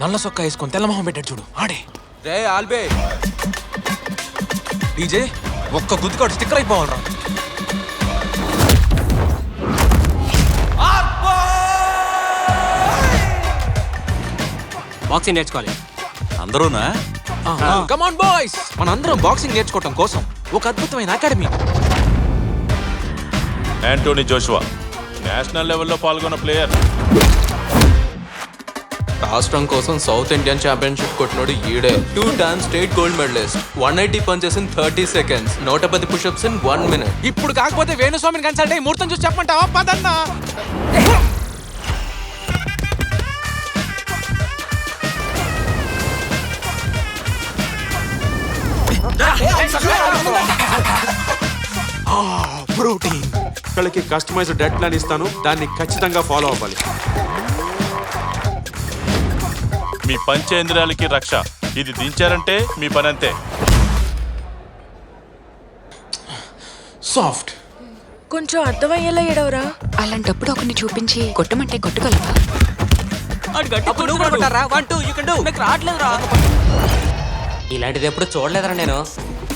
నల్ల సొక్క వేసుకొని తెల్లమొహం పెట్టాడు చూడు ఆడే. రే ఆల్బే డీజే ఒక్క గుద్దుకోడు స్టిక్కర్ అయిపోవాలరా. బాక్సింగ్ నేర్చుకోవాలి అందరూనా? కమ్ ఆన్ బాయ్స్, మనందరం బాక్సింగ్ నేర్చుకోవటం కోసం ఒక అద్భుతమైన అకాడమీ. యాంటోనీ జోషువా నేషనల్ లెవెల్లో పాల్గొన్న ప్లేయర్. రాష్ట్రం కోసం సౌత్ ఇండియన్ ఛాంపియన్షిప్ కొట్టినోడు ఈడే. 2 times state gold medalist. 180 punches in 30 seconds. 110 push-ups in 1 minute. ఇప్పుడు కాకపోతే వేణుస్వామిని కన్సల్ట్ అయ్యి ముహూర్తం చూసి చెప్పమంటావా? పదన్నా. ప్రోటీన్ ఒక్కళ్ళకి కస్టమైజ్డ్ డెడ్ ప్లాన్ ఇస్తాను, దాన్ని ఖచ్చితంగా ఫాలో అవ్వాలి. మీ పంచేంద్రియాలకి రక్ష. ఇది దించారంటే మీ పని అంతే. సాఫ్ట్. కొంచెం అర్థమయ్యేలా ఏడవరా. అలాంటప్పుడు ఒకరిని చూపించి కొట్టమంటే కొట్టగలవా? ఇలాంటిది ఎప్పుడు చూడలేదురా నేను.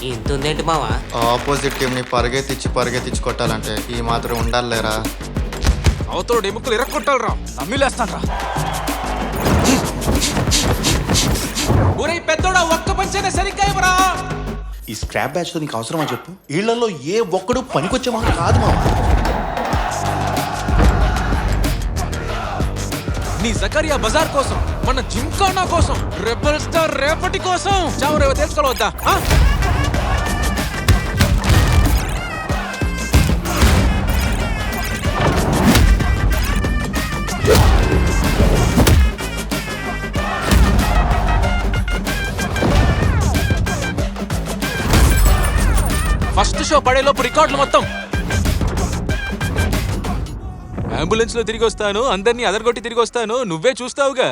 ఇంత ఉందేంటి మావా? ఆపోజిట్ టీం ని పరిగెత్తించి కొట్టాలంటే ఈ మాత్రం ఉండాలిలేరా. అవతోడు ఎముకలు ఇరక్కొట్టాలరా, నమ్మిలేస్తాను రా. ఒరే పెద్దోడా, ఒక్క పంచైనా సరిగ్గా ఇవ్వరా. ఈ స్క్రాప్ బ్యాచ్ తో నీకు అవసరమా చెప్పు? వీళ్ళల్లో ఏ ఒక్కడు పనికొచ్చే మాకు కాదు మామ. నీ జకరియా బజార్ కోసం, మన జిమ్ఖానా కోసం, రెబల్ స్టార్ రేపటి కోసం చావు రేవ తెలుసుకోవద్దా? ఫస్ట్ షో పడేలోపు రికార్డులు మొత్తం. అంబులెన్స్ లో తిరిగి వస్తాను, అందరినీ అదరగొట్టి తిరిగి వస్తాను, నువ్వే చూస్తావుగా.